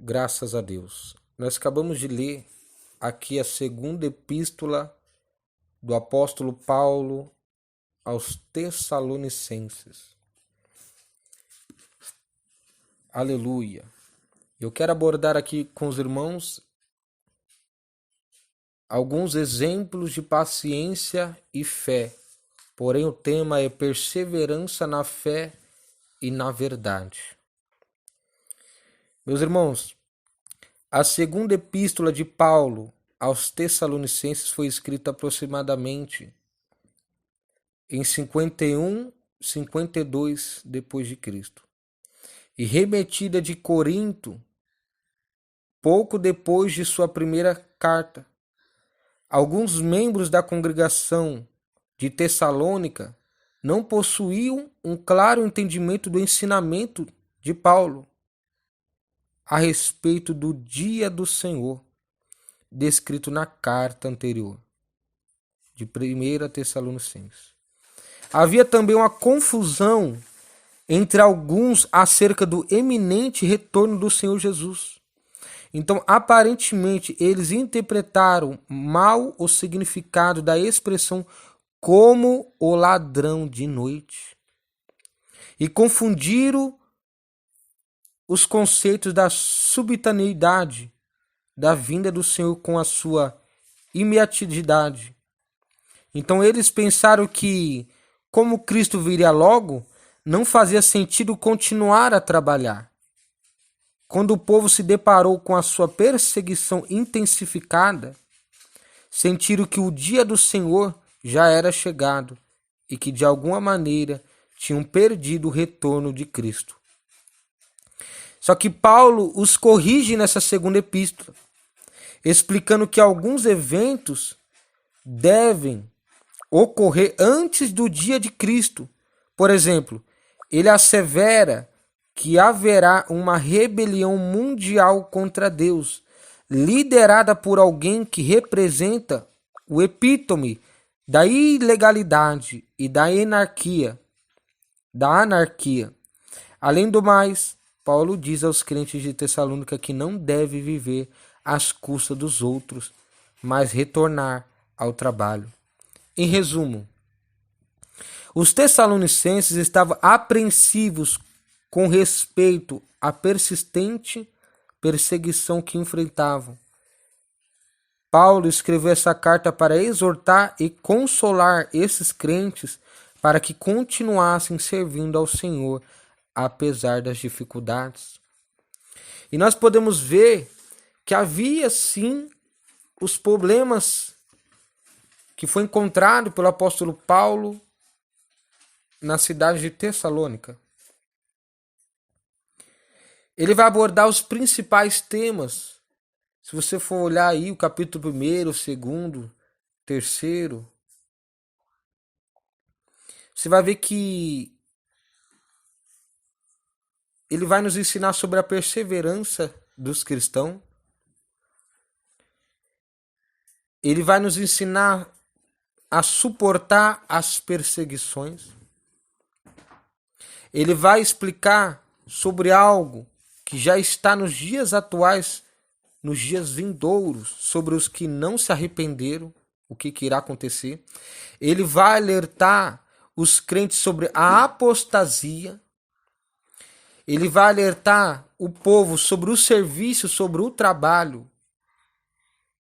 Graças a Deus. Nós acabamos de ler aqui a segunda epístola do apóstolo Paulo aos Tessalonicenses. Aleluia. Eu quero abordar aqui com os irmãos alguns exemplos de paciência e fé. Porém, o tema é perseverança na fé e na verdade. Meus irmãos, a segunda epístola de Paulo aos Tessalonicenses foi escrita aproximadamente em 51, 52 depois de Cristo e remetida de Corinto pouco depois de sua primeira carta. Alguns membros da congregação de Tessalônica não possuíam um claro entendimento do ensinamento de Paulo a respeito do dia do Senhor, descrito na carta anterior, de 1 Tessalonicenses. Havia também uma confusão entre alguns acerca do eminente retorno do Senhor Jesus. Então, aparentemente, eles interpretaram mal o significado da expressão como o ladrão de noite e confundiram os conceitos da subitaneidade da vinda do Senhor com a sua imediatidade. Então eles pensaram que, como Cristo viria logo, não fazia sentido continuar a trabalhar. Quando o povo se deparou com a sua perseguição intensificada, sentiram que o dia do Senhor já era chegado e que de alguma maneira tinham perdido o retorno de Cristo. Só que Paulo os corrige nessa segunda epístola, explicando que alguns eventos devem ocorrer antes do dia de Cristo. Por exemplo, ele assevera que haverá uma rebelião mundial contra Deus, liderada por alguém que representa o epítome da ilegalidade e da anarquia. Além do mais, Paulo diz aos crentes de Tessalônica que não deve viver às custas dos outros, mas retornar ao trabalho. Em resumo, os tessalonicenses estavam apreensivos com respeito à persistente perseguição que enfrentavam. Paulo escreveu essa carta para exortar e consolar esses crentes para que continuassem servindo ao Senhor, apesar das dificuldades. E nós podemos ver que havia sim os problemas que foi encontrado pelo apóstolo Paulo na cidade de Tessalônica. Ele vai abordar os principais temas. Se você for olhar aí o capítulo 1, 2, 3, você vai ver que ele vai nos ensinar sobre a perseverança dos cristãos. Ele vai nos ensinar a suportar as perseguições. Ele vai explicar sobre algo que já está nos dias atuais, nos dias vindouros, sobre os que não se arrependeram, o que irá acontecer. Ele vai alertar os crentes sobre a apostasia. Ele vai alertar o povo sobre o serviço, sobre o trabalho.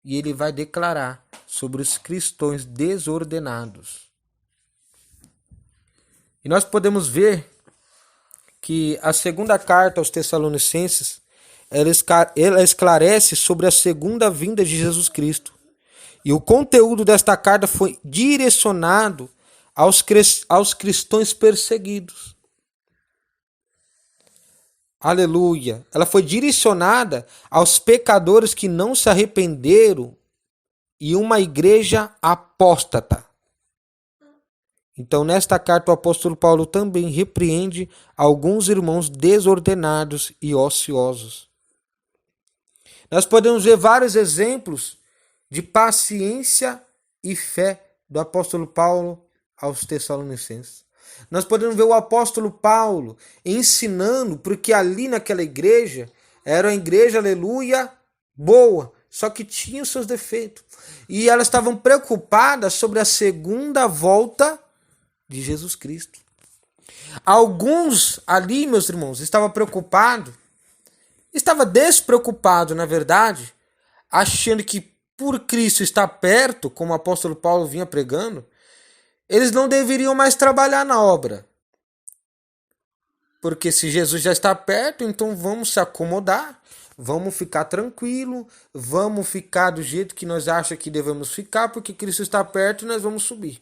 E ele vai declarar sobre os cristãos desordenados. E nós podemos ver que a segunda carta aos Tessalonicenses, ela esclarece sobre a segunda vinda de Jesus Cristo. E o conteúdo desta carta foi direcionado aos cristãos perseguidos. Aleluia. Ela foi direcionada aos pecadores que não se arrependeram e uma igreja apóstata. Então, nesta carta, o apóstolo Paulo também repreende alguns irmãos desordenados e ociosos. Nós podemos ver vários exemplos de paciência e fé do apóstolo Paulo aos Tessalonicenses. Nós podemos ver o apóstolo Paulo ensinando, porque ali naquela igreja Era uma igreja, aleluia, boa, só que tinha os seus defeitos. E elas estavam preocupadas sobre a segunda volta de Jesus Cristo. Alguns ali, meus irmãos, estavam preocupados, estava despreocupado, na verdade, achando que por Cristo estar perto, como o apóstolo Paulo vinha pregando, eles não deveriam mais trabalhar na obra. Porque se Jesus já está perto, então vamos se acomodar, vamos ficar tranquilo, vamos ficar do jeito que nós achamos que devemos ficar, porque Cristo está perto e nós vamos subir.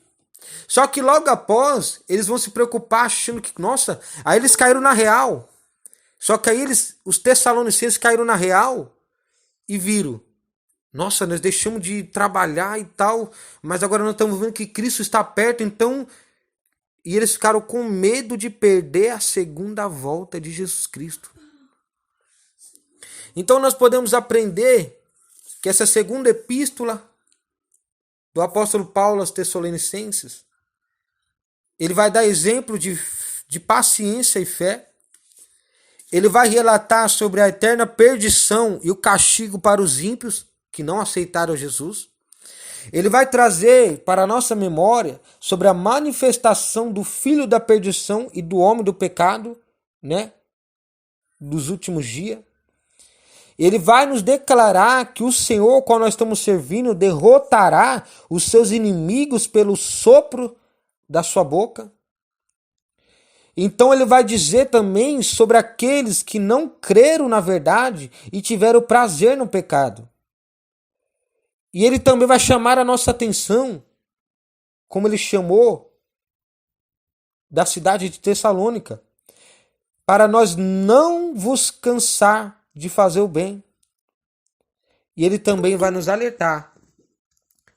Só que logo após, eles vão se preocupar achando que, nossa, aí eles caíram na real. Só que aí os Tessalonicenses caíram na real e viram, nossa, nós deixamos de trabalhar e tal, mas agora nós estamos vendo que Cristo está perto, então... E eles ficaram com medo de perder a segunda volta de Jesus Cristo. Então nós podemos aprender que essa segunda epístola do apóstolo Paulo aos Tessalonicenses, ele vai dar exemplo de paciência e fé. Ele vai relatar sobre a eterna perdição e o castigo para os ímpios que não aceitaram Jesus. Ele vai trazer para a nossa memória sobre a manifestação do filho da perdição e do homem do pecado, né? Dos últimos dias. Ele vai nos declarar que o Senhor, ao qual nós estamos servindo, derrotará os seus inimigos pelo sopro da sua boca. Então ele vai dizer também sobre aqueles que não creram na verdade e tiveram prazer no pecado. E ele também vai chamar a nossa atenção, como ele chamou da cidade de Tessalônica, para nós não vos cansar de fazer o bem. E ele também vai nos alertar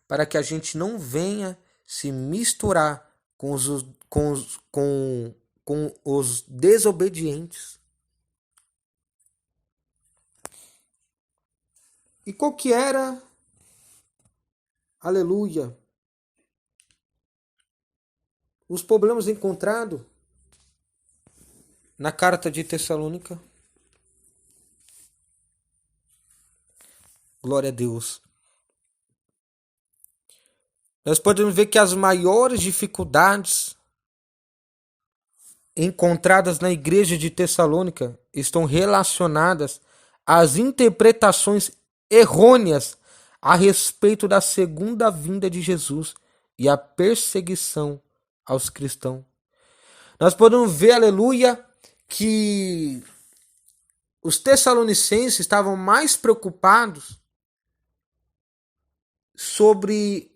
para que a gente não venha se misturar com os desobedientes. E qual que era... Aleluia. Os problemas encontrados na carta de Tessalônica. Glória a Deus. Nós podemos ver que as maiores dificuldades encontradas na igreja de Tessalônica estão relacionadas às interpretações errôneas a respeito da segunda vinda de Jesus e a perseguição aos cristãos. Nós podemos ver, aleluia, que os tessalonicenses estavam mais preocupados sobre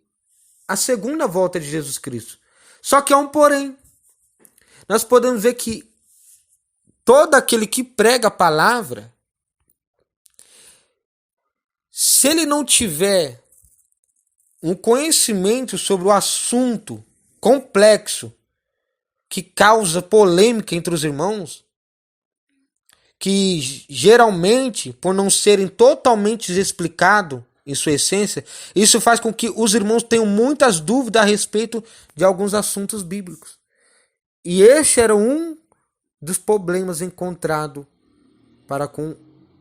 a segunda volta de Jesus Cristo. Só que há um porém. Nós podemos ver que todo aquele que prega a palavra, se ele não tiver um conhecimento sobre o assunto complexo que causa polêmica entre os irmãos, que geralmente, por não serem totalmente explicados em sua essência, isso faz com que os irmãos tenham muitas dúvidas a respeito de alguns assuntos bíblicos. E este era um dos problemas encontrados para com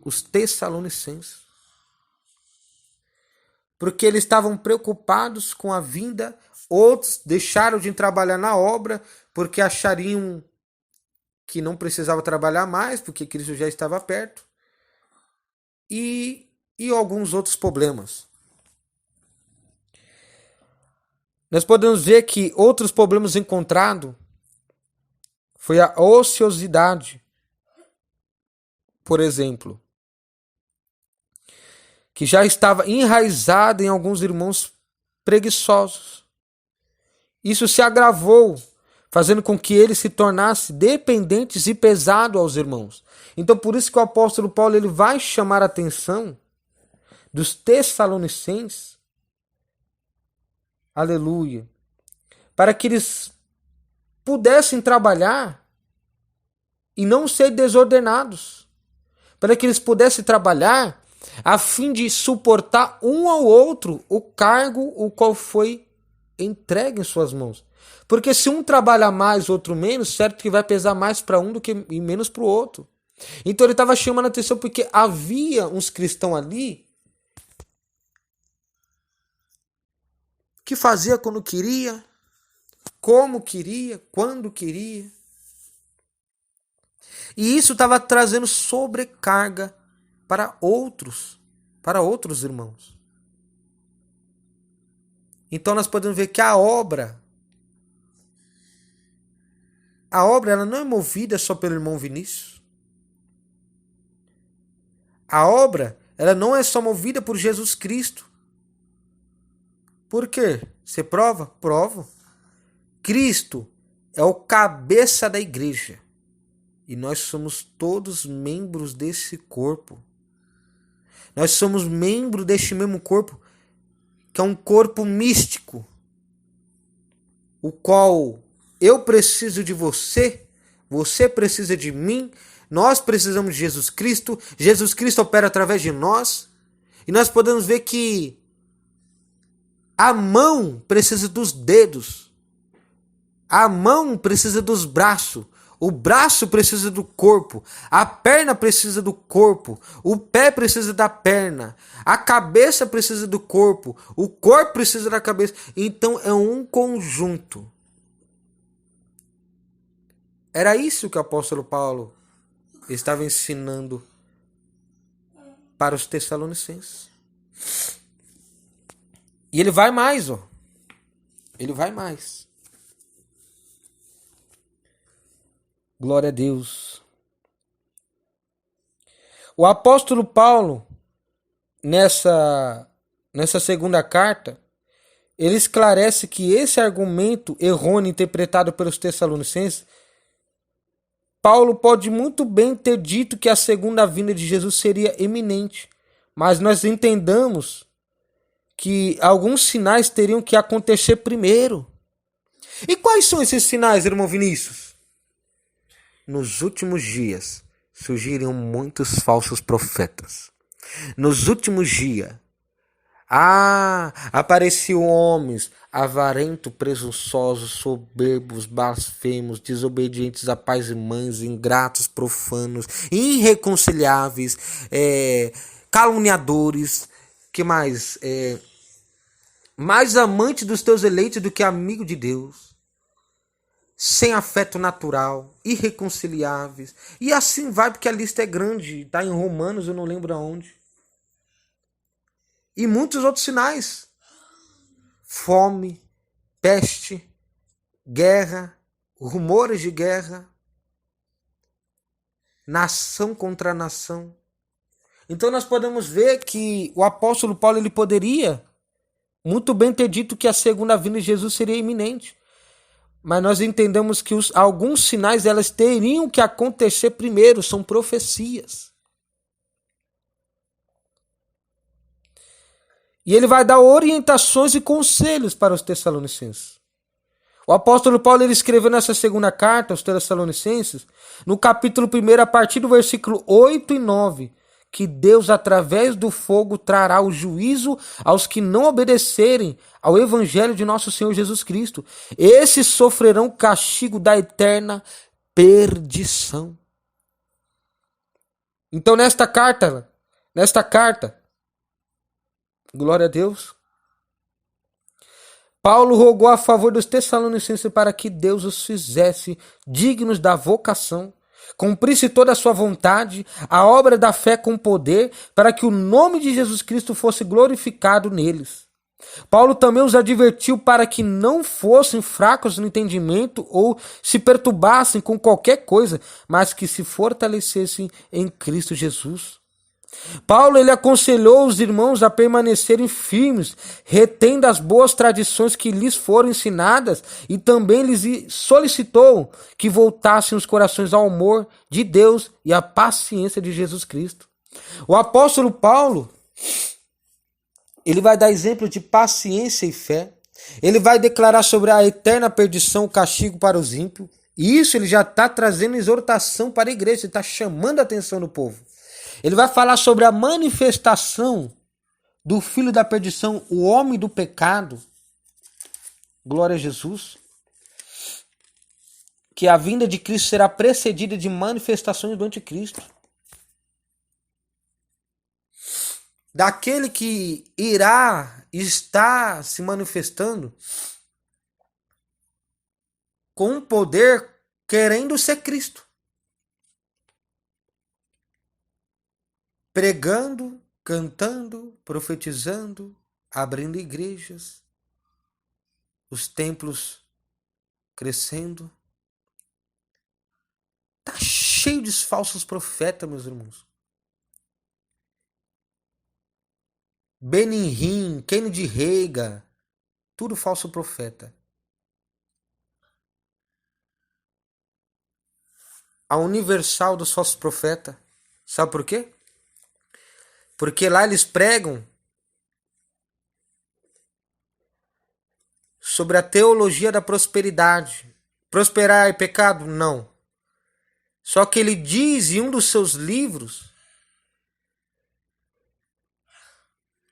os tessalonicenses. Porque eles estavam preocupados com a vinda, outros deixaram de trabalhar na obra porque achariam que não precisava trabalhar mais, porque Cristo já estava perto, e alguns outros problemas. Nós podemos ver que outros problemas encontrados foi a ociosidade, por exemplo, que já estava enraizada em alguns irmãos preguiçosos. Isso se agravou, fazendo com que eles se tornassem dependentes e pesados aos irmãos. Então, por isso que o apóstolo Paulo ele vai chamar a atenção dos tessalonicenses, aleluia, para que eles pudessem trabalhar e não ser desordenados, para que eles pudessem trabalhar a fim de suportar um ao outro o cargo o qual foi entregue em suas mãos. Porque se um trabalha mais, outro menos, certo que vai pesar mais para um do que e menos para o outro. Então ele estava chamando a atenção porque havia uns cristãos ali que fazia quando queria, como queria, quando queria. E isso estava trazendo sobrecarga para outros irmãos. Então nós podemos ver que a obra ela não é movida só pelo irmão Vinícius. A obra ela não é só movida por Jesus Cristo. Por quê? Você prova? Provo. Cristo é o cabeça da igreja. E nós somos todos membros desse corpo. Nós somos membros deste mesmo corpo, que é um corpo místico, o qual eu preciso de você, você precisa de mim, nós precisamos de Jesus Cristo opera através de nós, e nós podemos ver que a mão precisa dos dedos, a mão precisa dos braços, o braço precisa do corpo, a perna precisa do corpo, o pé precisa da perna, a cabeça precisa do corpo, o corpo precisa da cabeça. Então é um conjunto. Era isso que o apóstolo Paulo estava ensinando para os Tessalonicenses. E ele vai mais, ó. Ele vai mais. Glória a Deus. O apóstolo Paulo, nessa segunda carta, ele esclarece que esse argumento errôneo interpretado pelos Tessalonicenses, Paulo pode muito bem ter dito que a segunda vinda de Jesus seria iminente, mas nós entendamos que alguns sinais teriam que acontecer primeiro. E quais são esses sinais, irmão Vinícius? Nos últimos dias surgiriam muitos falsos profetas. Nos últimos dias, apareciam homens avarentos, presunçosos, soberbos, blasfemos, desobedientes a pais e mães, ingratos, profanos, irreconciliáveis, caluniadores, que mais? Mais amante dos teus eleitos do que amigo de Deus, sem afeto natural, irreconciliáveis, e assim vai, porque a lista é grande, está em Romanos, eu não lembro aonde. E muitos outros sinais: fome, peste, guerra, rumores de guerra, nação contra nação. Então nós podemos ver que o apóstolo Paulo ele poderia muito bem ter dito que a segunda vinda de Jesus seria iminente. Mas nós entendemos que alguns sinais elas teriam que acontecer primeiro, são profecias. E ele vai dar orientações e conselhos para os Tessalonicenses. O apóstolo Paulo ele escreveu nessa segunda carta aos Tessalonicenses, no capítulo 1, a partir do versículo 8 e 9, que Deus, através do fogo, trará o juízo aos que não obedecerem ao evangelho de nosso Senhor Jesus Cristo. Esses sofrerão o castigo da eterna perdição. Então, nesta carta, glória a Deus, Paulo rogou a favor dos Tessalonicenses para que Deus os fizesse dignos da vocação, cumprisse toda a sua vontade, a obra da fé com poder, para que o nome de Jesus Cristo fosse glorificado neles. Paulo também os advertiu para que não fossem fracos no entendimento ou se perturbassem com qualquer coisa, mas que se fortalecessem em Cristo Jesus. Paulo ele aconselhou os irmãos a permanecerem firmes, retendo as boas tradições que lhes foram ensinadas, e também lhes solicitou que voltassem os corações ao amor de Deus e à paciência de Jesus Cristo. O apóstolo Paulo ele vai dar exemplo de paciência e fé. Ele vai declarar sobre a eterna perdição, o castigo para os ímpios. E isso ele já está trazendo exortação para a igreja, ele está chamando a atenção do povo. Ele vai falar sobre a manifestação do filho da perdição, o homem do pecado. Glória a Jesus. que a vinda de Cristo será precedida de manifestações do anticristo. Daquele que irá estar se manifestando com poder, querendo ser Cristo. Pregando, cantando, profetizando, abrindo igrejas, os templos crescendo. Tá cheio de falsos profetas, meus irmãos. Benihim, Kennedy Reagan, tudo falso profeta. A universal dos falsos profetas. Sabe por quê? Porque lá eles pregam sobre a teologia da prosperidade. Prosperar é pecado? Não. Só que ele diz em um dos seus livros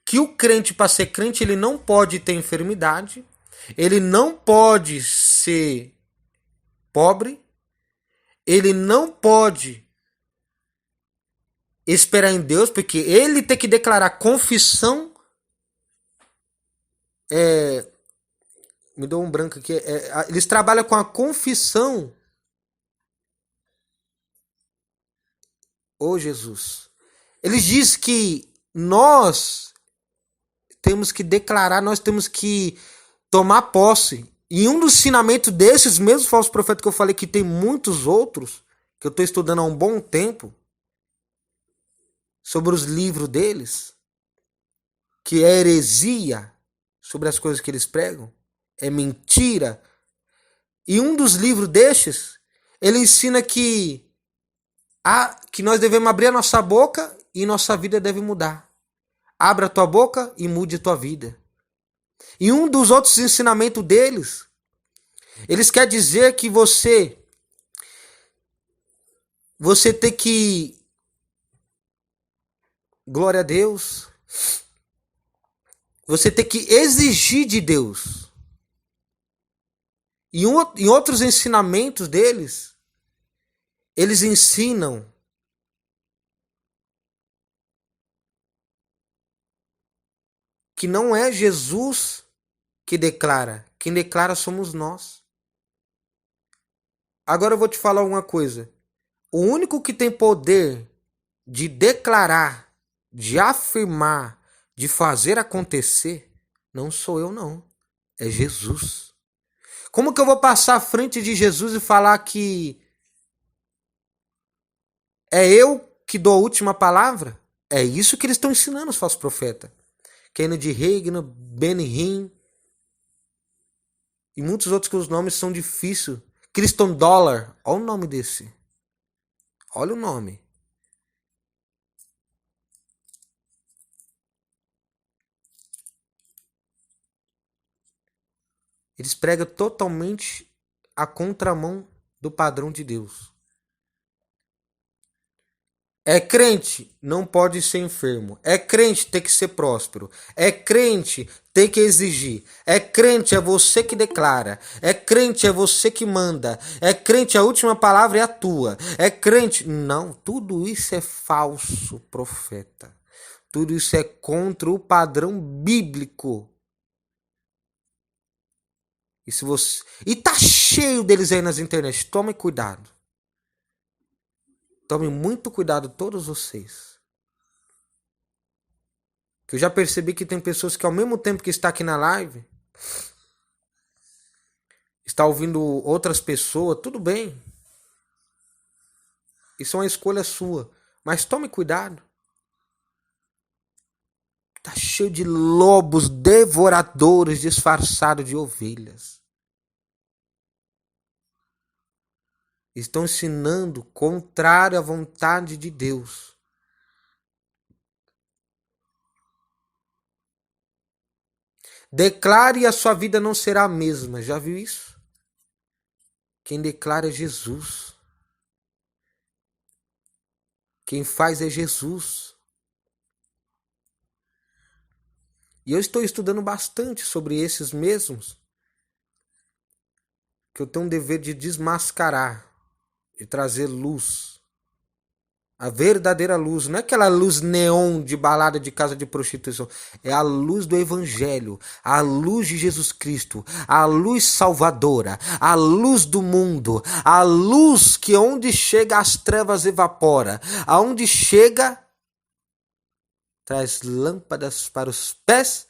que o crente, para ser crente, ele não pode ter enfermidade, ele não pode ser pobre, ele não pode esperar em Deus, porque ele tem que declarar confissão. Me deu um branco aqui. Eles trabalham com a confissão. Ô Jesus. Eles dizem que nós temos que declarar, nós temos que tomar posse. E um dos ensinamentos desses mesmos falsos profetas que eu falei, que tem muitos outros, que eu estou estudando há um bom tempo, sobre os livros deles, que é heresia, sobre as coisas que eles pregam, é mentira. E um dos livros destes, ele ensina que nós devemos abrir a nossa boca e nossa vida deve mudar. Abra a tua boca e mude a tua vida. E um dos outros ensinamentos deles, eles querem dizer que você tem que, glória a Deus, você tem que exigir de Deus. E em outros ensinamentos deles, eles ensinam que não é Jesus que declara. Quem declara somos nós. Agora eu vou te falar uma coisa. O único que tem poder de declarar, de afirmar, de fazer acontecer, não sou eu não. É Jesus. Como que eu vou passar à frente de Jesus e falar que é eu que dou a última palavra? É isso que eles estão ensinando, os falsos profetas. Kennedy Reagan, Benihim e muitos outros que os nomes são difíceis. Christian Dollar, olha o nome desse. Olha o nome. Eles pregam totalmente a contramão do padrão de Deus. É crente, não pode ser enfermo. É crente, tem que ser próspero. É crente, tem que exigir. É crente, é você que declara. É crente, é você que manda. É crente, a última palavra é a tua. É crente. Não, tudo isso é falso, profeta. Tudo isso é contra o padrão bíblico. E tá cheio deles aí nas internet. Tome cuidado. Tome muito cuidado, todos vocês. Que eu já percebi que tem pessoas que ao mesmo tempo que está aqui na live, está ouvindo outras pessoas, tudo bem. Isso é uma escolha sua. Mas tome cuidado. Tá cheio de lobos devoradores disfarçados de ovelhas. Estão ensinando contrário à vontade de Deus. Declare e a sua vida não será a mesma. Já viu isso? Quem declara é Jesus. Quem faz é Jesus. E eu estou estudando bastante sobre esses mesmos. que eu tenho um dever de desmascarar, de trazer luz. A verdadeira luz, não é aquela luz neon de balada de casa de prostituição, é a luz do evangelho, a luz de Jesus Cristo, a luz salvadora, a luz do mundo, a luz que onde chega as trevas evapora, aonde chega traz lâmpadas para os pés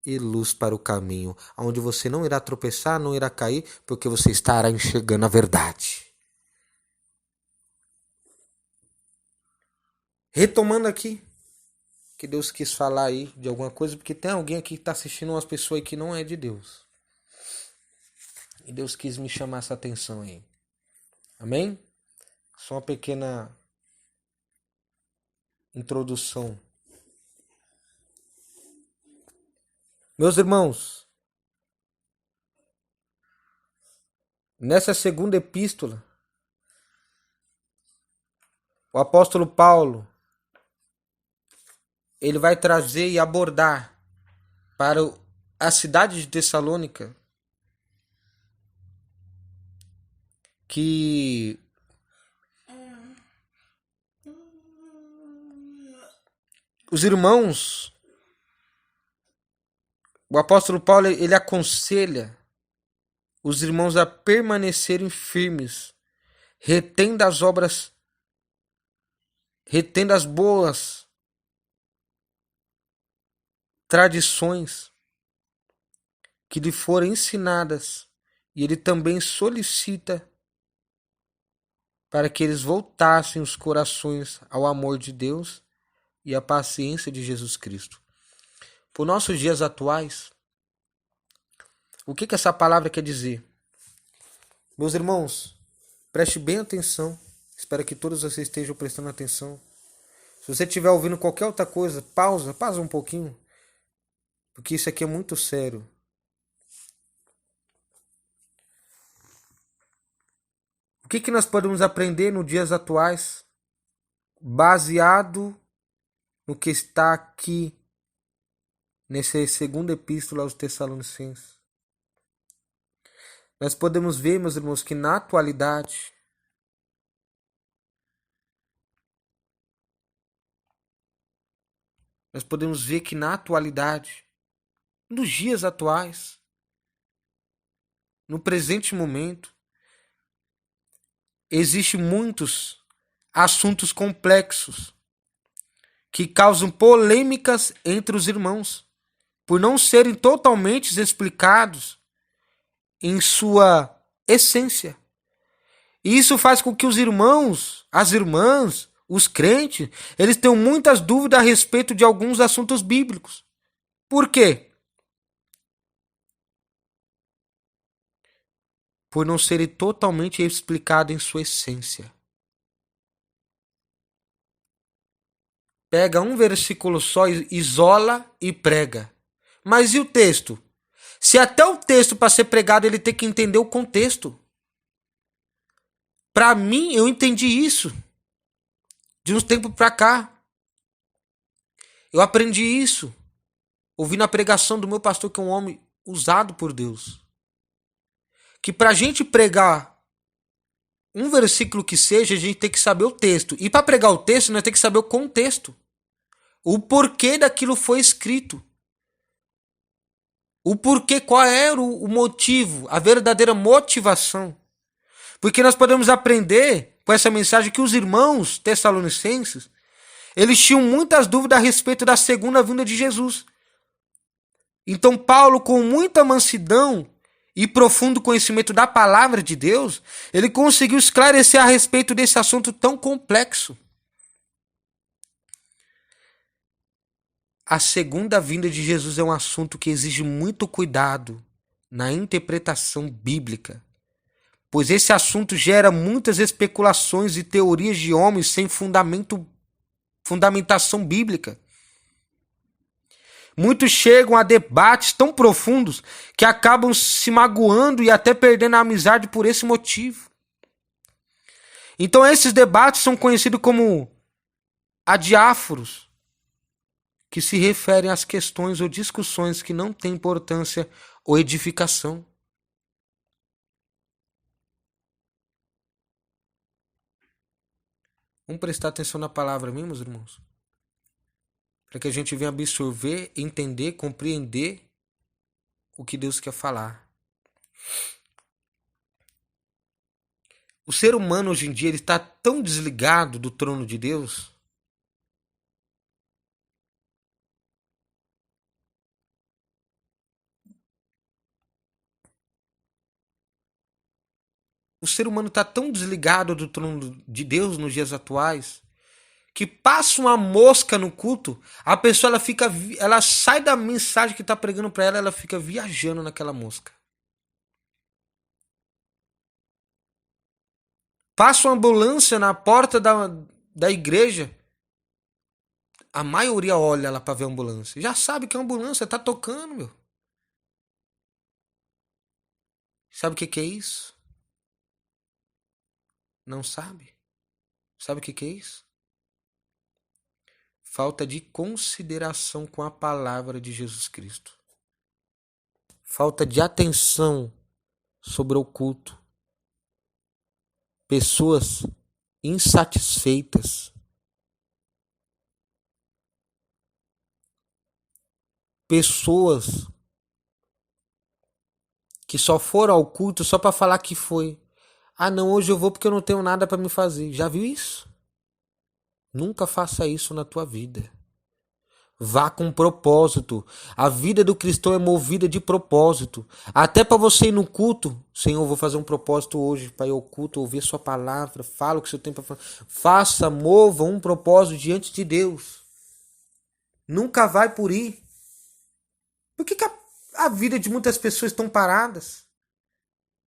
e luz para o caminho, aonde você não irá tropeçar, não irá cair, porque você estará enxergando a verdade. Retomando aqui, que Deus quis falar aí de alguma coisa, porque tem alguém aqui que está assistindo umas pessoas aí que não é de Deus. E Deus quis me chamar essa atenção aí. Amém? Só uma pequena introdução. Meus irmãos, nessa segunda epístola, o apóstolo Paulo, ele vai trazer e abordar para a cidade de Tessalônica que os irmãos, o apóstolo Paulo, ele aconselha os irmãos a permanecerem firmes, retendo as obras, retendo as boas tradições que lhe foram ensinadas, e ele também solicita para que eles voltassem os corações ao amor de Deus e à paciência de Jesus Cristo. Por nossos dias atuais, o que essa palavra quer dizer? Meus irmãos, preste bem atenção. Espero que todos vocês estejam prestando atenção. Se você estiver ouvindo qualquer outra coisa, pausa um pouquinho. Porque isso aqui é muito sério. O que nós podemos aprender nos dias atuais, baseado no que está aqui, nessa segunda epístola aos Tessalonicenses? Nós podemos ver, meus irmãos, que na atualidade, nos dias atuais, no presente momento, existem muitos assuntos complexos que causam polêmicas entre os irmãos, por não serem totalmente explicados em sua essência. E isso faz com que os irmãos, as irmãs, os crentes, eles tenham muitas dúvidas a respeito de alguns assuntos bíblicos. Por quê? Por não serem totalmente explicados em sua essência. Pega um versículo só, isola e prega. Mas e o texto? Se até o texto, para ser pregado, ele tem que entender o contexto. Para mim, eu entendi isso de uns tempos para cá. Eu aprendi isso ouvindo a pregação do meu pastor, que é um homem usado por Deus. Que para a gente pregar um versículo que seja, a gente tem que saber o texto. E para pregar o texto, nós temos que saber o contexto. O porquê daquilo foi escrito. O porquê, qual era o motivo, a verdadeira motivação. Porque nós podemos aprender com essa mensagem que os irmãos tessalonicenses, eles tinham muitas dúvidas a respeito da segunda vinda de Jesus. Então Paulo, com muita mansidão e profundo conhecimento da palavra de Deus, ele conseguiu esclarecer a respeito desse assunto tão complexo. A segunda vinda de Jesus é um assunto que exige muito cuidado na interpretação bíblica, pois esse assunto gera muitas especulações e teorias de homens sem fundamentação bíblica. Muitos chegam a debates tão profundos que acabam se magoando e até perdendo a amizade por esse motivo. Então esses debates são conhecidos como adiáforos, que se referem às questões ou discussões que não têm importância ou edificação. Vamos prestar atenção na palavra mesmo, meus irmãos? Para que a gente venha absorver, entender, compreender o que Deus quer falar. O ser humano hoje em dia ele está tão desligado do trono de Deus. O ser humano está tão desligado do trono de Deus nos dias atuais que passa uma mosca no culto, a pessoa ela sai da mensagem que está pregando para ela, ela fica viajando naquela mosca. Passa uma ambulância na porta da igreja, a maioria olha lá para ver a ambulância. Já sabe que a ambulância tá tocando, meu. Sabe o que é isso? Não sabe? Sabe o que é isso? Falta de consideração com a palavra de Jesus Cristo. Falta de atenção sobre o culto. Pessoas insatisfeitas. Pessoas que só foram ao culto só para falar que foi. Ah, não, hoje eu vou porque eu não tenho nada para me fazer. Já viu isso? Nunca faça isso na tua vida. Vá com propósito. A vida do cristão é movida de propósito. Até para você ir no culto. Senhor, eu vou fazer um propósito hoje para ir ao culto, ouvir a sua palavra. Fala o que o Senhor tem para falar. Faça, mova um propósito diante de Deus. Nunca vai por ir. Por que a vida de muitas pessoas estão paradas?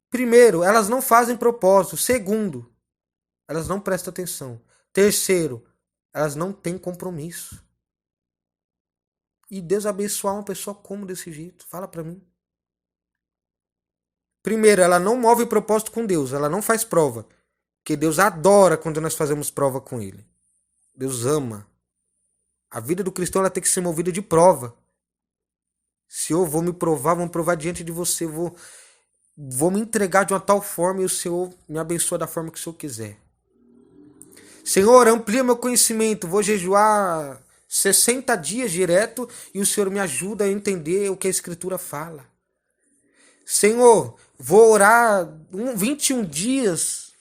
Primeiro, elas não fazem propósito. Segundo, elas não prestam atenção. Terceiro, elas não têm compromisso. E Deus abençoar uma pessoa como desse jeito? Fala pra mim. Primeiro, ela não move propósito com Deus. Ela não faz prova. Porque Deus adora quando nós fazemos prova com Ele. Deus ama. A vida do cristão ela tem que ser movida de prova. Senhor, vou me provar, vou me provar diante de você. Vou me entregar de uma tal forma e o Senhor me abençoa da forma que o Senhor quiser. Senhor, amplia meu conhecimento. Vou jejuar 60 dias direto e o Senhor me ajuda a entender o que a Escritura fala. Senhor, vou orar 21 dias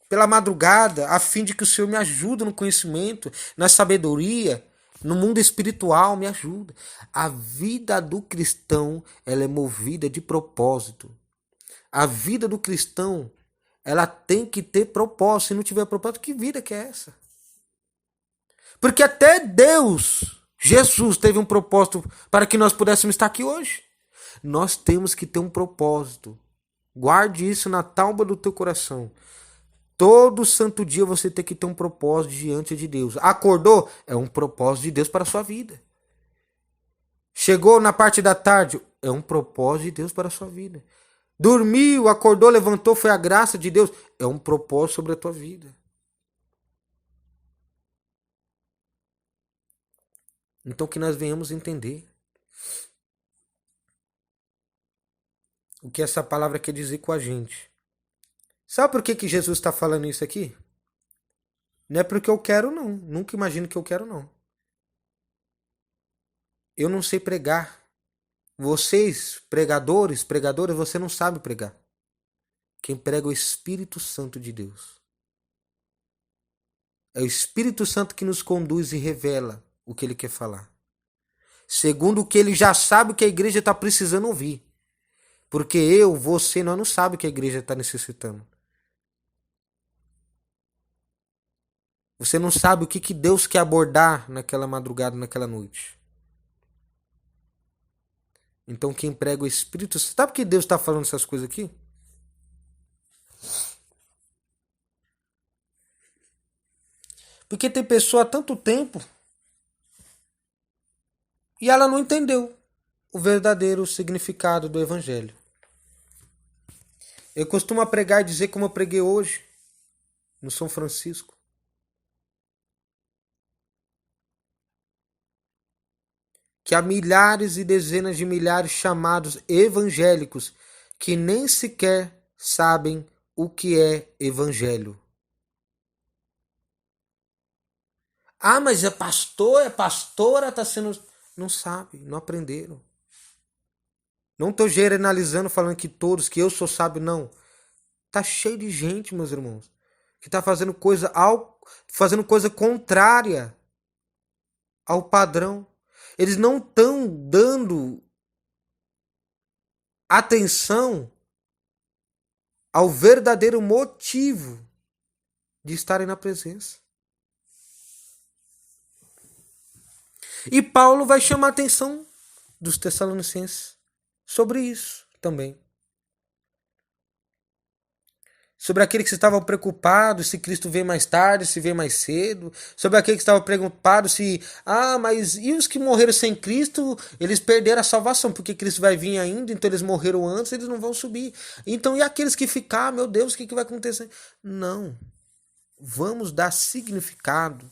pela madrugada a fim de que o Senhor me ajude no conhecimento, na sabedoria, no mundo espiritual, me ajuda. A vida do cristão ela é movida de propósito. A vida do cristão ela tem que ter propósito. Se não tiver propósito, que vida que é essa? Porque até Deus, Jesus, teve um propósito para que nós pudéssemos estar aqui hoje. Nós temos que ter um propósito. Guarde isso na tálba do teu coração. Todo santo dia você tem que ter um propósito diante de Deus. Acordou? É um propósito de Deus para a sua vida. Chegou na parte da tarde? É um propósito de Deus para a sua vida. Dormiu, acordou, levantou, foi a graça de Deus. É um propósito sobre a tua vida. Então que nós venhamos entender o que essa palavra quer dizer com a gente. Sabe por que Jesus está falando isso aqui? Não é porque eu quero, não. Nunca imagino que eu quero, não. Eu não sei pregar. Vocês, pregadoras, você não sabe pregar. Quem prega é o Espírito Santo de Deus. É o Espírito Santo que nos conduz e revela o que ele quer falar. Segundo o que ele já sabe o que a igreja está precisando ouvir. Porque você, nós não sabemos o que a igreja está necessitando. Você não sabe o que Deus quer abordar naquela madrugada, naquela noite. Então quem prega o Espírito... Sabe por que Deus está falando essas coisas aqui? Porque tem pessoa há tanto tempo e ela não entendeu o verdadeiro significado do Evangelho. Eu costumo pregar e dizer como eu preguei hoje no São Francisco. Que há milhares e dezenas de milhares chamados evangélicos que nem sequer sabem o que é evangelho. Ah, mas é pastor, é pastora, tá sendo... Não sabe, não aprenderam. Não tô generalizando, falando que todos, que eu sou sábio, não. Tá cheio de gente, meus irmãos, que tá fazendo coisa contrária ao padrão. Eles não estão dando atenção ao verdadeiro motivo de estarem na presença. E Paulo vai chamar a atenção dos Tessalonicenses sobre isso também. Sobre aqueles que estavam preocupados se Cristo vem mais tarde, se vem mais cedo. Sobre aqueles que estavam preocupados se... Ah, mas e os que morreram sem Cristo? Eles perderam a salvação, porque Cristo vai vir ainda, então eles morreram antes, eles não vão subir. Então e aqueles que ficar, meu Deus, o que vai acontecer? Não. Vamos dar significado.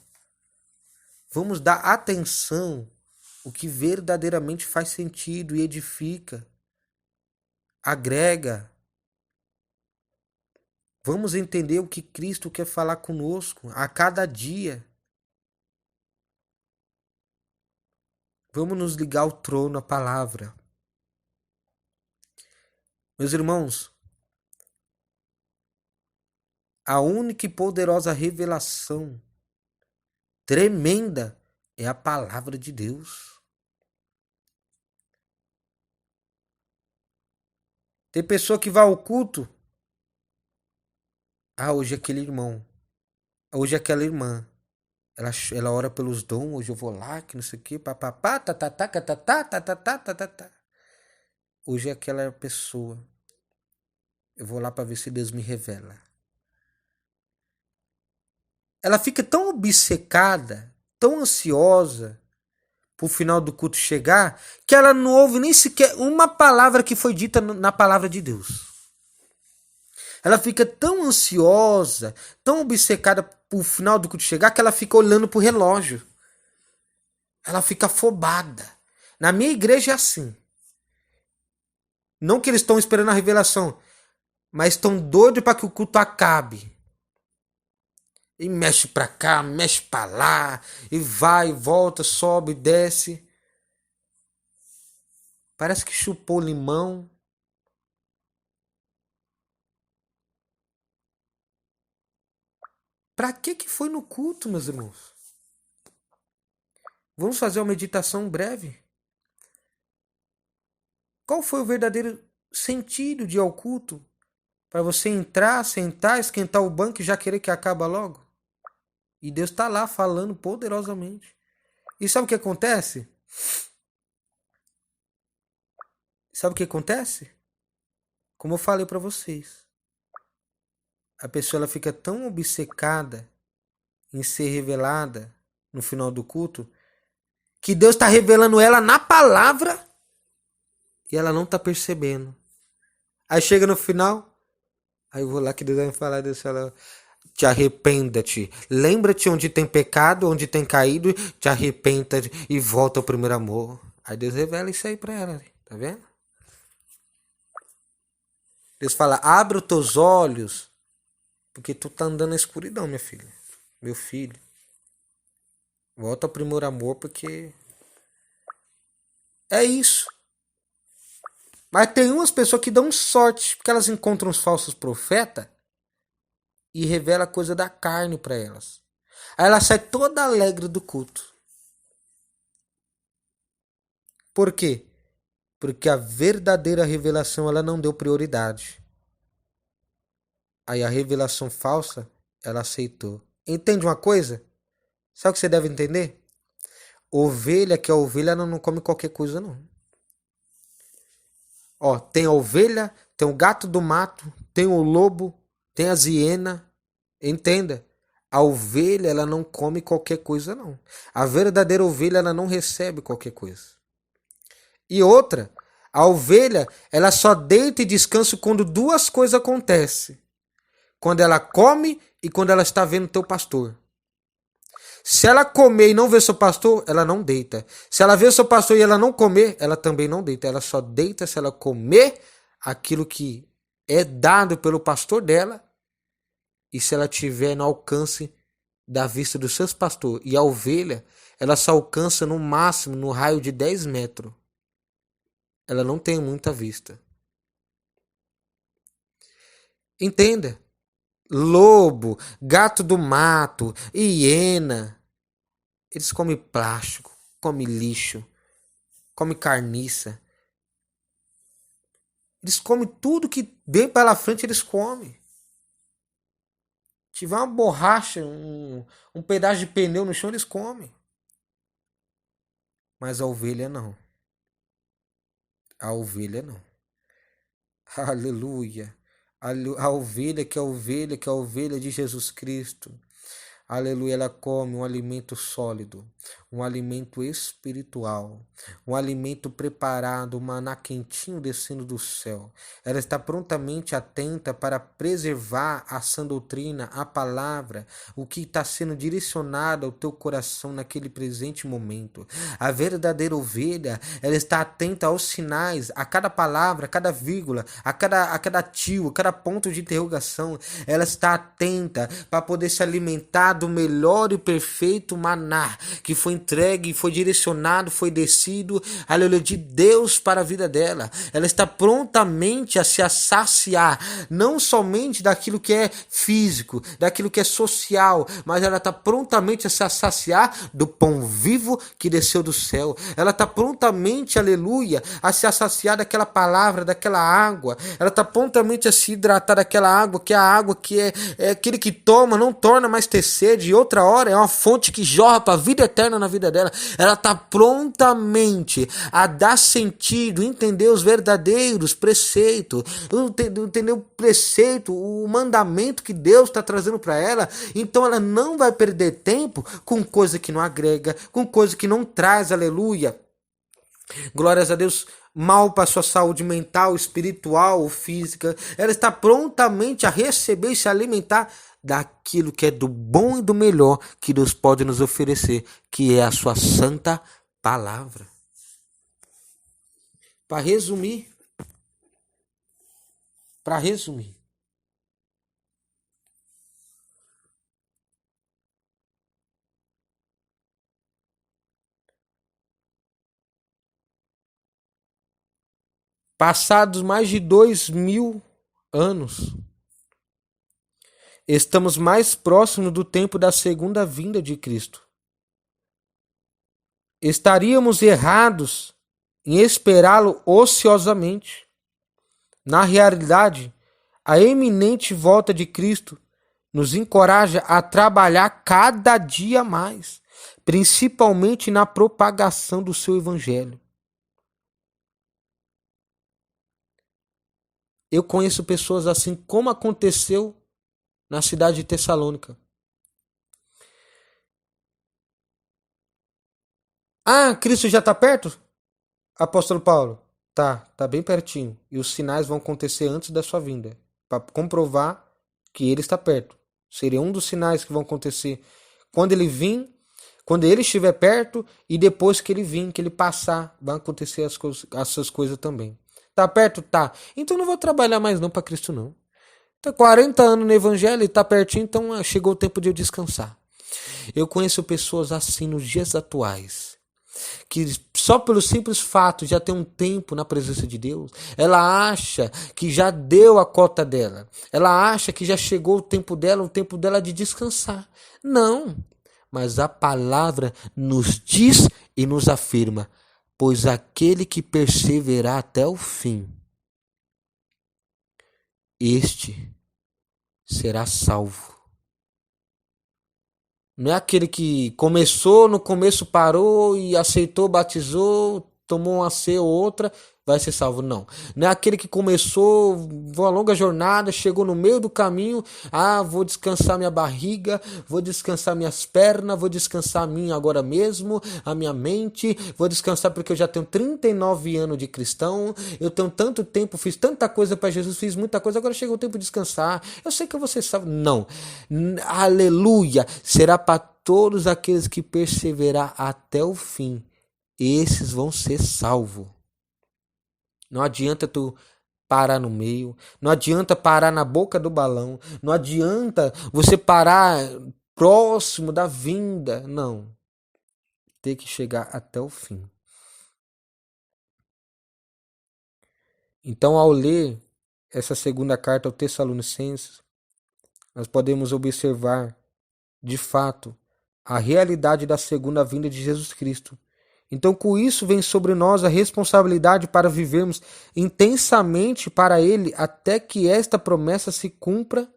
Vamos dar atenção o que verdadeiramente faz sentido e edifica. Agrega. Vamos entender o que Cristo quer falar conosco a cada dia. Vamos nos ligar ao trono, à palavra. Meus irmãos, a única e poderosa revelação tremenda é a palavra de Deus. Tem pessoa que vai ao culto. Ah, hoje é aquele irmão. Hoje é aquela irmã. Ela ora pelos dons, hoje eu vou lá, que não sei o que, papapá, tatatá, tatatá, tatatá, tatatá. Hoje é aquela pessoa. Eu vou lá para ver se Deus me revela. Ela fica tão obcecada, tão ansiosa pro final do culto chegar, que ela não ouve nem sequer uma palavra que foi dita na palavra de Deus. Ela fica tão ansiosa, tão obcecada pro final do culto chegar, que ela fica olhando pro relógio. Ela fica afobada. Na minha igreja é assim. Não que eles estão esperando a revelação, mas estão doidos para que o culto acabe. E mexe pra cá, mexe pra lá, e vai, volta, sobe, desce. Parece que chupou limão. Pra que foi no culto, meus irmãos? Vamos fazer uma meditação breve. Qual foi o verdadeiro sentido de ir ao culto? Para você entrar, sentar, esquentar o banco e já querer que acabe logo? E Deus está lá falando poderosamente. E sabe o que acontece? Sabe o que acontece? Como eu falei para vocês. A pessoa ela fica tão obcecada em ser revelada no final do culto que Deus está revelando ela na palavra e ela não está percebendo. Aí chega no final, aí eu vou lá que Deus vai me falar, Deus fala, te arrependa-te, lembra-te onde tem pecado, onde tem caído, te arrependa e volta ao primeiro amor. Aí Deus revela isso aí para ela, tá vendo? Deus fala, abre os teus olhos, porque tu tá andando na escuridão, minha filha, meu filho. Volta ao primeiro amor, porque é isso. Mas tem umas pessoas que dão sorte, porque elas encontram os falsos profetas e revela coisa da carne para elas. Aí ela sai toda alegre do culto. Por quê? Porque a verdadeira revelação ela não deu prioridade. Aí a revelação falsa, ela aceitou. Entende uma coisa? Sabe o que você deve entender? Ovelha que é ovelha, ela não come qualquer coisa, não. Ó, tem a ovelha, tem o gato do mato, tem o lobo, tem a hiena. Entenda. A ovelha, ela não come qualquer coisa, não. A verdadeira ovelha, ela não recebe qualquer coisa. E outra, a ovelha, ela só deita e descansa quando duas coisas acontecem. Quando ela come e quando ela está vendo teu pastor. Se ela comer e não ver seu pastor, ela não deita. Se ela ver seu pastor e ela não comer, ela também não deita. Ela só deita se ela comer aquilo que é dado pelo pastor dela e se ela tiver no alcance da vista dos seus pastores. E a ovelha, ela se alcança no máximo no raio de 10 metros. Ela não tem muita vista. Entenda. Lobo, gato do mato, hiena, eles comem plástico, comem lixo, comem carniça. Eles comem tudo que vem pela frente, eles comem. Tiver uma borracha, um pedaço de pneu no chão, eles comem. Mas a ovelha não. A ovelha não. Aleluia. A ovelha que é a ovelha, que é a ovelha de Jesus Cristo. Aleluia, ela come um alimento sólido, um alimento espiritual, um alimento preparado, um maná quentinho descendo do céu. Ela está prontamente atenta para preservar a sã doutrina, a palavra, o que está sendo direcionado ao teu coração naquele presente momento. A verdadeira ovelha, ela está atenta aos sinais, a cada palavra, a cada vírgula, a cada tio, a cada ponto de interrogação. Ela está atenta para poder se alimentar do melhor e perfeito maná que foi entregue, foi direcionado, foi descido, aleluia, de Deus para a vida dela. Ela está prontamente a se saciar, não somente daquilo que é físico, daquilo que é social, mas ela está prontamente a se saciar do pão vivo que desceu do céu. Ela está prontamente, aleluia, a se saciar daquela palavra, daquela água. Ela está prontamente a se hidratar daquela água, que é a água que é aquele que toma, não torna mais ter sede, e outra hora é uma fonte que jorra para a vida eterna na vida dela. Ela está prontamente a dar sentido, entender os verdadeiros preceitos, entender o preceito, o mandamento que Deus está trazendo para ela. Então ela não vai perder tempo com coisa que não agrega, com coisa que não traz, aleluia, glórias a Deus, mal para sua saúde mental, espiritual ou física. Ela está prontamente a receber e se alimentar daquilo que é do bom e do melhor que Deus pode nos oferecer, que é a sua santa palavra. Para resumir, passados mais de 2000 anos, estamos mais próximos do tempo da segunda vinda de Cristo. Estaríamos errados em esperá-lo ociosamente. Na realidade, a eminente volta de Cristo nos encoraja a trabalhar cada dia mais, principalmente na propagação do seu evangelho. Eu conheço pessoas assim, como aconteceu na cidade de Tessalônica. Ah, Cristo já está perto? Apóstolo Paulo, tá bem pertinho. E os sinais vão acontecer antes da sua vinda, para comprovar que ele está perto. Seria um dos sinais que vão acontecer quando ele vir, quando ele estiver perto, e depois que ele vir, que ele passar, vão acontecer essas coisas também. Tá perto? Tá. Então não vou trabalhar mais não para Cristo não. Tá 40 anos no evangelho e tá pertinho, então chegou o tempo de eu descansar. Eu conheço pessoas assim nos dias atuais, que só pelo simples fato de já ter um tempo na presença de Deus, ela acha que já deu a cota dela. Ela acha que já chegou o tempo dela de descansar. Não, mas a palavra nos diz e nos afirma: pois aquele que perseverar até o fim, este será salvo. Não é aquele que começou, no começo parou e aceitou, batizou, tomou uma ceia ou outra, vai ser salvo. Não. Não é aquele que começou uma longa jornada, chegou no meio do caminho, vou descansar minha barriga, vou descansar minhas pernas, vou descansar a mim agora mesmo, a minha mente, vou descansar porque eu já tenho 39 anos de cristão, eu tenho tanto tempo, fiz tanta coisa para Jesus, fiz muita coisa, agora chegou o tempo de descansar, eu sei que eu vou ser salvo. Não. Aleluia. Será para todos aqueles que perseverar até o fim. Esses vão ser salvos. Não adianta tu parar no meio, não adianta parar na boca do balão, não adianta você parar próximo da vinda. Não. Tem que chegar até o fim. Então, ao ler essa segunda carta aos Tessalonicenses, nós podemos observar, de fato, a realidade da segunda vinda de Jesus Cristo. Então, com isso, vem sobre nós a responsabilidade para vivermos intensamente para Ele até que esta promessa se cumpra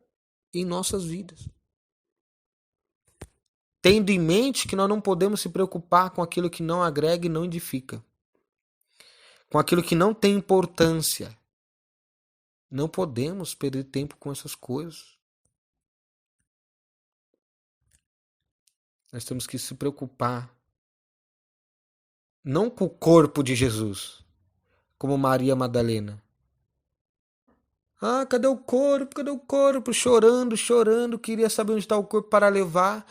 em nossas vidas. Tendo em mente que nós não podemos se preocupar com aquilo que não agrega e não edifica, com aquilo que não tem importância. Não podemos perder tempo com essas coisas. Nós temos que se preocupar não com o corpo de Jesus, como Maria Madalena. Ah, cadê o corpo? Cadê o corpo? Chorando, chorando, queria saber onde está o corpo para levar.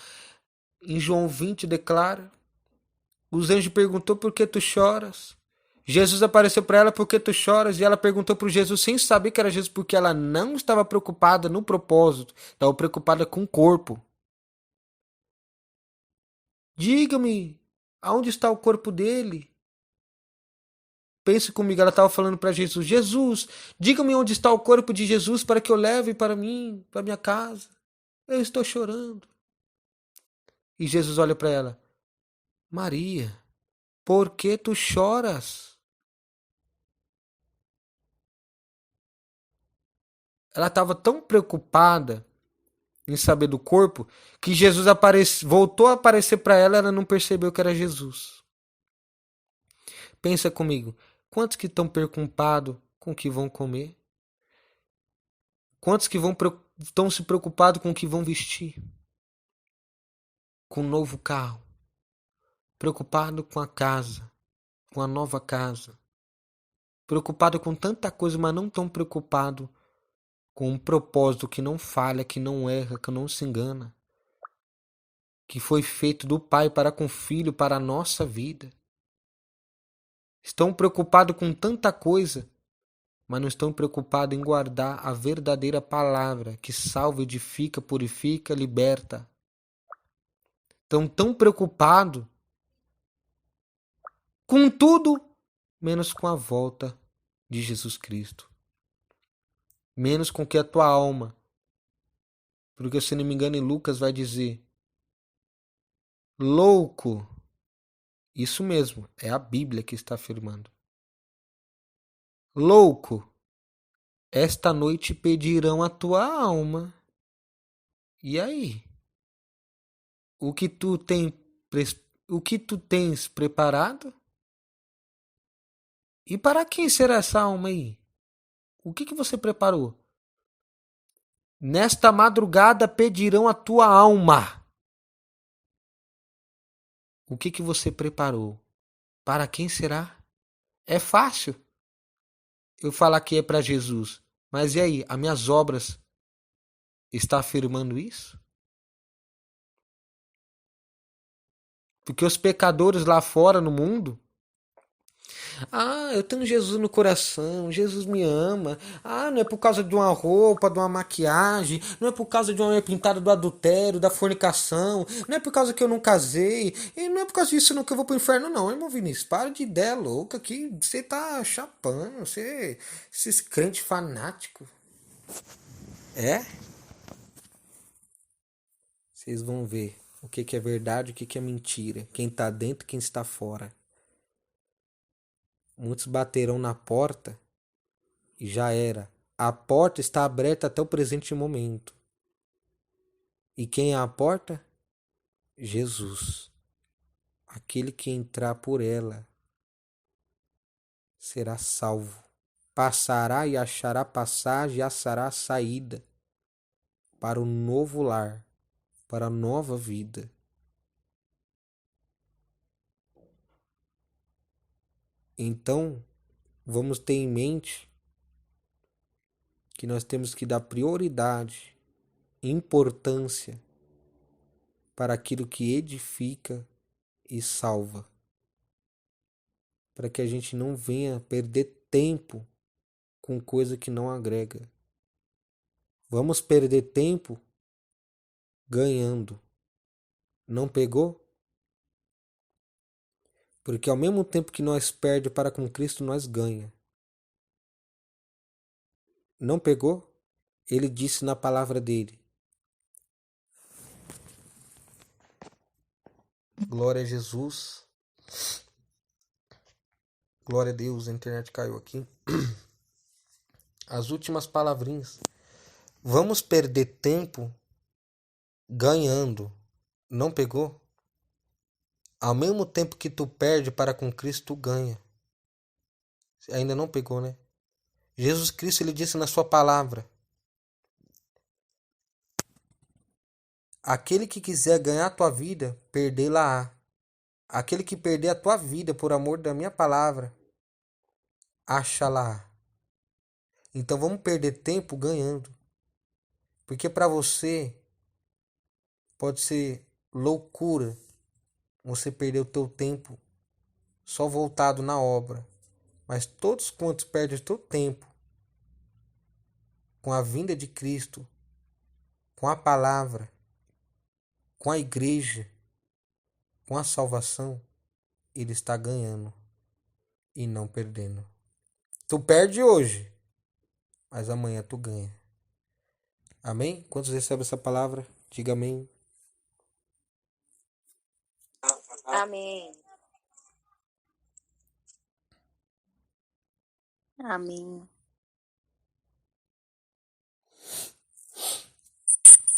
Em João 20 declara: os anjos perguntou por que tu choras? Jesus apareceu para ela, por que tu choras? E ela perguntou para Jesus sem saber que era Jesus, porque ela não estava preocupada no propósito, estava preocupada com o corpo. Diga-me, aonde está o corpo dele? Pense comigo, ela estava falando para Jesus: Jesus, diga-me onde está o corpo de Jesus para que eu leve para mim, para minha casa. Eu estou chorando. E Jesus olha para ela: Maria, por que tu choras? Ela estava tão preocupada em saber do corpo que Jesus voltou a aparecer para ela, ela não percebeu que era Jesus. Pensa comigo, quantos que estão preocupados com o que vão comer? Quantos que estão se preocupados com o que vão vestir? Com um novo carro? Preocupado com a casa, com a nova casa? Preocupado com tanta coisa, mas não tão preocupado com um propósito que não falha, que não erra, que não se engana, que foi feito do Pai para com o Filho, para a nossa vida. Estão preocupados com tanta coisa, mas não estão preocupados em guardar a verdadeira palavra que salva, edifica, purifica, liberta. Estão tão preocupados com tudo, menos com a volta de Jesus Cristo. Menos com que a tua alma. Porque, se não me engano, em Lucas vai dizer: louco. Isso mesmo, é a Bíblia que está afirmando. Louco, esta noite pedirão a tua alma. E aí? O que tu tens preparado? E para quem será essa alma aí? O que você preparou? Nesta madrugada pedirão a tua alma. O que você preparou? Para quem será? É fácil eu falar que é para Jesus. Mas e aí? As minhas obras estão afirmando isso? Porque os pecadores lá fora no mundo, ah, eu tenho Jesus no coração, Jesus me ama. Ah, não é por causa de uma roupa, de uma maquiagem, não é por causa de uma unha pintada do adultério, da fornicação, não é por causa que eu não casei, e não é por causa disso não que eu vou pro inferno, não, irmão Vinícius. Para de ideia louca que você tá chapando, esses crentes fanáticos. É? Vocês vão ver o que é verdade e o que é mentira. Quem tá dentro e quem está fora. Muitos baterão na porta e já era. A porta está aberta até o presente momento. E quem é a porta? Jesus. Aquele que entrar por ela será salvo. Passará e achará passagem e achará saída para o novo lar, para a nova vida. Então, vamos ter em mente que nós temos que dar prioridade, importância para aquilo que edifica e salva. Para que a gente não venha perder tempo com coisa que não agrega. Vamos perder tempo ganhando, Não pegou? Porque ao mesmo tempo que nós perde para com Cristo, nós ganha. Não pegou? Ele disse na palavra dele. Glória a Jesus. Glória a Deus, a internet caiu aqui. As últimas palavrinhas. Vamos perder tempo ganhando. Não pegou? Ao mesmo tempo que tu perde para com Cristo, tu ganha. Ainda não pegou, né? Jesus Cristo, ele disse na sua palavra: aquele que quiser ganhar a tua vida, perdê-la-á. Aquele que perder a tua vida por amor da minha palavra, acha-la-á. Então vamos perder tempo ganhando. Porque para você pode ser loucura você perder o teu tempo só voltado na obra. Mas todos quantos perdem o teu tempo com a vinda de Cristo, com a palavra, com a igreja, com a salvação, ele está ganhando e não perdendo. Tu perde hoje, mas amanhã tu ganha. Amém? Quantos recebem essa palavra? Diga amém. Amém. Amém.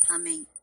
Amém.